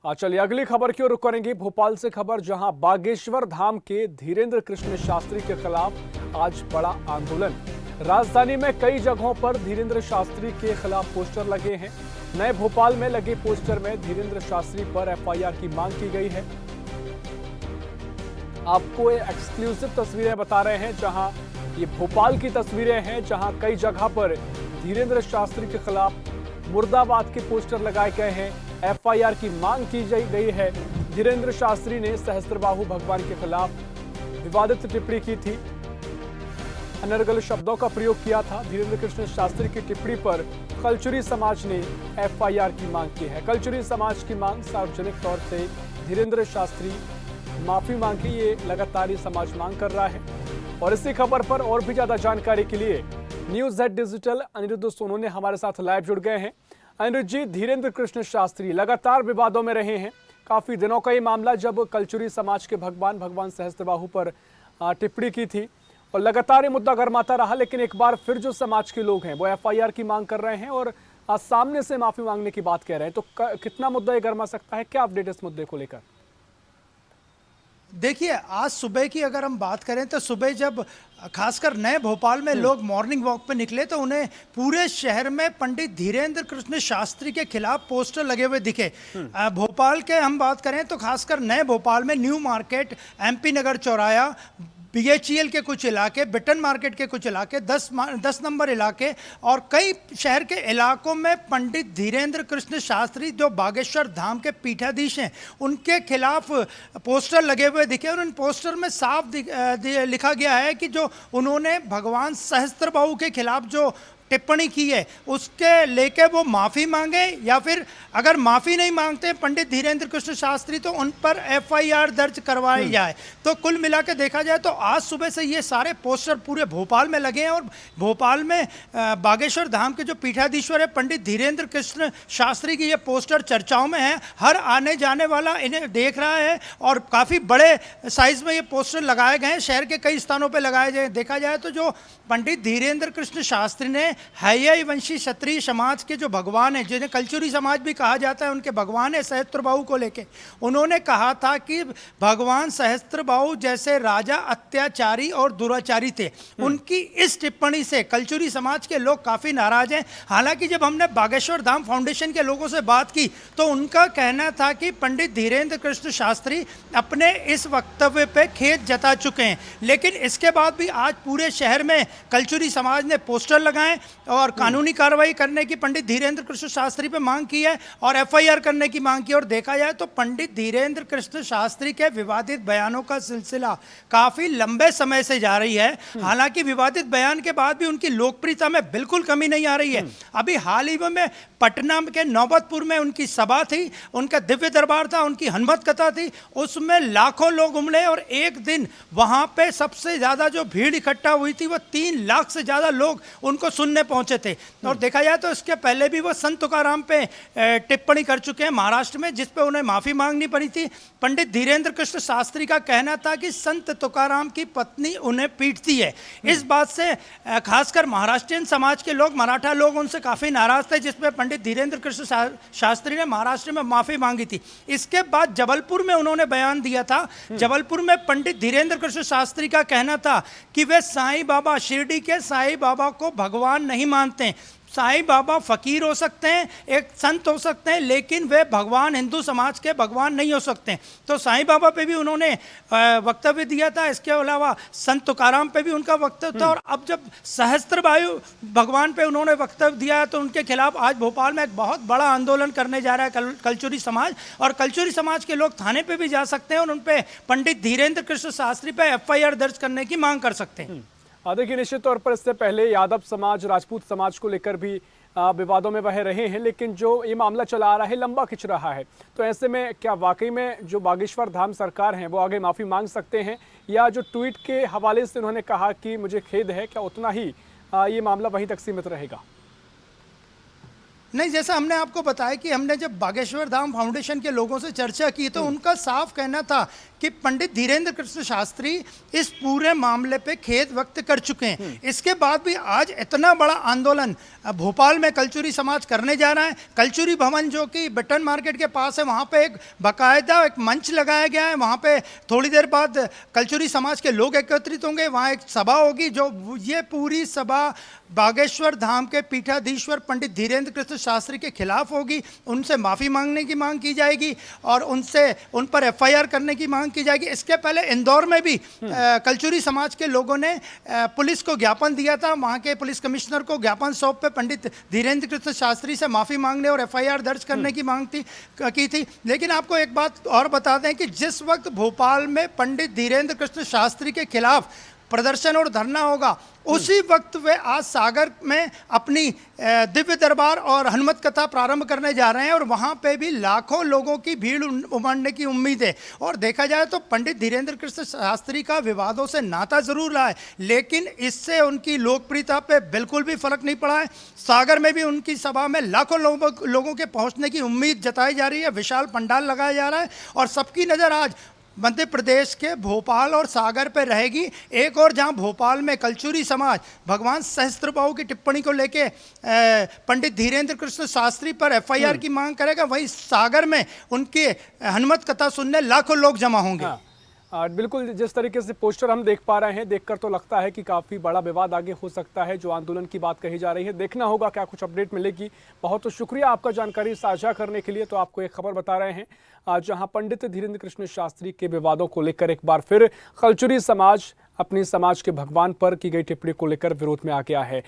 चलिए अगली खबर की ओर रुख करेंगे। भोपाल से खबर, जहां बागेश्वर धाम के धीरेन्द्र कृष्ण शास्त्री के खिलाफ आज बड़ा आंदोलन। राजधानी में कई जगहों पर धीरेन्द्र शास्त्री के खिलाफ पोस्टर लगे हैं। नए भोपाल में लगे पोस्टर में धीरेन्द्र शास्त्री पर एफआईआर की मांग की गई है। आपको ये एक्सक्लूसिव तस्वीरें बता रहे हैं, जहां ये भोपाल की तस्वीरें हैं, जहां कई जगह पर धीरेन्द्र शास्त्री के खिलाफ मुर्दाबाद के पोस्टर लगाए गए हैं। एफआईआर की मांग की गई है। धीरेन्द्र शास्त्री ने सहस्त्रबाहु भगवान के खिलाफ विवादित टिप्पणी की थी, अनर्गल शब्दों का प्रयोग किया था। धीरेन्द्र कृष्ण शास्त्री की टिप्पणी पर कलचुरी समाज ने एफआईआर की मांग की है। कलचुरी समाज की मांग, सार्वजनिक तौर से धीरेन्द्र शास्त्री माफी मांगे, ये लगातार ये समाज मांग कर रहा है। और इसी खबर पर और भी ज्यादा जानकारी के लिए news Z digital Aniruddh Sonu हमारे साथ लाइव जुड़ गए हैं। अनिरुद्ध जी, धीरेन्द्र कृष्ण शास्त्री लगातार विवादों में रहे हैं। काफी दिनों का ये मामला, जब कलचुरी समाज के भगवान सहस्त्रबाहु पर टिप्पणी की थी और लगातार ये मुद्दा गर्माता रहा। लेकिन एक बार फिर जो समाज के लोग हैं वो एफआईआर की मांग कर रहे हैं और सामने से माफी मांगने की बात कह रहे हैं। तो कितना मुद्दा ये गर्मा सकता है? क्या अपडेट इस मुद्दे को लेकर? देखिए, आज सुबह की अगर हम बात करें तो सुबह जब खासकर नए भोपाल में लोग मॉर्निंग वॉक पे निकले तो उन्हें पूरे शहर में पंडित धीरेन्द्र कृष्ण शास्त्री के खिलाफ पोस्टर लगे हुए दिखे। भोपाल के हम बात करें तो खासकर नए भोपाल में न्यू मार्केट, एमपी नगर चौराया, बीएचईएल के कुछ इलाके, बिटन मार्केट के कुछ इलाके, 10 नंबर इलाके और कई शहर के इलाकों में पंडित धीरेन्द्र कृष्ण शास्त्री जो बागेश्वर धाम के पीठाधीश हैं उनके खिलाफ पोस्टर लगे हुए दिखे। और उन पोस्टर में साफ लिखा गया है कि जो उन्होंने भगवान सहस्त्रबाहु के खिलाफ जो टिप्पणी की है उसके लेके वो माफ़ी मांगे, या फिर अगर माफ़ी नहीं मांगते पंडित धीरेन्द्र कृष्ण शास्त्री तो उन पर एफआईआर दर्ज करवाई जाए। तो कुल मिला के देखा जाए तो आज सुबह से ये सारे पोस्टर पूरे भोपाल में लगे हैं और भोपाल में बागेश्वर धाम के जो पीठाधीश्वर है पंडित धीरेन्द्र कृष्ण शास्त्री की ये पोस्टर चर्चाओं में है। हर आने जाने वाला इन्हें देख रहा है और काफ़ी बड़े साइज में ये पोस्टर लगाए गए हैं, शहर के कई स्थानों पर लगाए गए। देखा जाए तो जो पंडित धीरेन्द्र कृष्ण शास्त्री ने हैया वंशी क्षत्रिय समाज के जो भगवान है, जिन्हें कलचुरी समाज भी कहा जाता है, उनके भगवान है सहस्त्रबाहु को लेके उन्होंने कहा था कि भगवान सहस्त्रबाहु जैसे राजा अत्याचारी और दुराचारी थे। उनकी इस टिप्पणी से कलचुरी समाज के लोग काफ़ी नाराज हैं। हालांकि जब हमने बागेश्वर धाम फाउंडेशन के लोगों से बात की तो उनका कहना था कि पंडित धीरेन्द्र कृष्ण शास्त्री अपने इस वक्तव्य पे खेद जता चुके हैं। लेकिन इसके बाद भी आज पूरे शहर में कलचुरी समाज ने पोस्टर लगाए और कानूनी कार्रवाई करने की पंडित धीरेन्द्र कृष्ण शास्त्री पे मांग की है और एफआईआर करने की मांग की। और देखा जाए तो पंडित धीरेन्द्र कृष्ण शास्त्री के विवादित बयानों का सिलसिला काफी लंबे समय से जा रही है। हालांकि विवादित बयान के बाद भी उनकी लोकप्रियता में बिल्कुल कमी नहीं आ रही है। अभी हाल ही में पटना के नौबतपुर में उनकी सभा थी, उनका दिव्य दरबार था, उनकी हनुमत कथा थी, उसमें लाखों लोग उमड़े और एक दिन वहां पे सबसे ज्यादा जो भीड़ इकट्ठा हुई थी वो 3 लाख से ज्यादा लोग उनको सुनने पहुंचे थे। और देखा जाए तो इसके पहले भी वो संत तुकाराम पे टिप्पणी कर चुके हैं महाराष्ट्र में, जिस पे उन्हें माफी मांगनी पड़ी थी। पंडित धीरेन्द्र कृष्ण शास्त्री का कहना था कि संत तुकाराम की पत्नी उन्हें पीटती है। इस बात से खासकर महाराष्ट्रियन समाज के लोग, मराठा लोग उनसे काफी नाराज थे, जिसमें पंडित धीरेन्द्र कृष्ण शास्त्री ने महाराष्ट्र में माफी मांगी थी। इसके बाद जबलपुर में उन्होंने बयान दिया था। जबलपुर में पंडित धीरेन्द्र कृष्ण शास्त्री का कहना था कि वे साईं बाबा, शिरडी के साईं बाबा को भगवान नहीं मानते। साईं बाबा फकीर हो सकते हैं, एक संत हो सकते हैं, लेकिन वे भगवान, हिंदू समाज के भगवान नहीं हो सकते। तो साईं बाबा पे भी उन्होंने वक्तव्य दिया था। इसके अलावा संत तुकाराम पे भी उनका वक्तव्य था। और अब जब सहस्त्रबाहु भगवान पे उन्होंने वक्तव्य दिया है तो उनके खिलाफ आज भोपाल में एक बहुत बड़ा आंदोलन करने जा रहा है कलचुरी समाज। और कलचुरी समाज के लोग थाने पर भी जा सकते हैं और उन पर पंडित धीरेन्द्र कृष्ण शास्त्री पर एफआईआर दर्ज करने की मांग कर सकते हैं। देखिए, निश्चित तौर पर इससे पहले यादव समाज, राजपूत समाज को लेकर भी विवादों में बहे रहे हैं, लेकिन जो ये मामला चला आ रहा है लंबा खिंच रहा है। तो ऐसे में क्या वाकई में जो बागेश्वर धाम सरकार है वो आगे माफ़ी मांग सकते हैं, या जो ट्वीट के हवाले से उन्होंने कहा कि मुझे खेद है, क्या उतना ही ये मामला वहीं तक सीमित रहेगा? नहीं, जैसा हमने आपको बताया कि हमने जब बागेश्वर धाम फाउंडेशन के लोगों से चर्चा की तो उनका साफ कहना था कि पंडित धीरेन्द्र कृष्ण शास्त्री इस पूरे मामले पे खेद व्यक्त कर चुके हैं। इसके बाद भी आज इतना बड़ा आंदोलन भोपाल में कलचुरी समाज करने जा रहा है। कलचुरी भवन जो कि बटन मार्केट के पास है, वहाँ पे एक बाकायदा एक मंच लगाया गया है। वहाँ पे थोड़ी देर बाद कलचुरी समाज के लोग एकत्रित होंगे, वहाँ एक सभा होगी। जो ये पूरी सभा बागेश्वर धाम के पीठाधीश्वर पंडित धीरेन्द्र कृष्ण शास्त्री के खिलाफ होगी। उनसे माफ़ी मांगने की मांग की जाएगी और उन पर एफआईआर करने की मांग की जाएगी। इसके पहले इंदौर में भी कलचुरी समाज के लोगों ने पुलिस को ज्ञापन दिया था। वहाँ के पुलिस कमिश्नर को ज्ञापन सौंप पे पंडित धीरेन्द्र कृष्ण शास्त्री से माफ़ी मांगने और एफआईआर दर्ज करने की मांग की थी। लेकिन आपको एक बात और बता दें कि जिस वक्त भोपाल में पंडित धीरेन्द्र कृष्ण शास्त्री के खिलाफ प्रदर्शन और धरना होगा, उसी वक्त वे आज सागर में अपनी दिव्य दरबार और हनुमत कथा प्रारंभ करने जा रहे हैं और वहाँ पे भी लाखों लोगों की भीड़ उमड़ने की उम्मीद है। और देखा जाए तो पंडित धीरेन्द्र कृष्ण शास्त्री का विवादों से नाता जरूर रहा है, लेकिन इससे उनकी लोकप्रियता पे बिल्कुल भी फर्क नहीं पड़ा है। सागर में भी उनकी सभा में लाखों लोगों के पहुँचने की उम्मीद जताई जा रही है। विशाल पंडाल लगाया जा रहा है और सबकी नज़र आज मध्य प्रदेश के भोपाल और सागर पे रहेगी। एक और जहां भोपाल में कलचुरी समाज भगवान सहस्त्रबाहु की टिप्पणी को लेके पंडित धीरेन्द्र कृष्ण शास्त्री पर एफआईआर की मांग करेगा, वहीं सागर में उनके हनुमत कथा सुनने लाखों लोग जमा होंगे। बिल्कुल, जिस तरीके से पोस्टर हम देख पा रहे हैं, देखकर तो लगता है कि काफ़ी बड़ा विवाद आगे हो सकता है। जो आंदोलन की बात कही जा रही है, देखना होगा क्या कुछ अपडेट मिलेगी। बहुत शुक्रिया आपका जानकारी साझा करने के लिए। तो आपको एक खबर बता रहे हैं, जहां पंडित धीरेन्द्र कृष्ण शास्त्री के विवादों को लेकर एक बार फिर कलचुरी समाज अपनी समाज के भगवान पर की गई टिप्पणी को लेकर विरोध में आ गया है।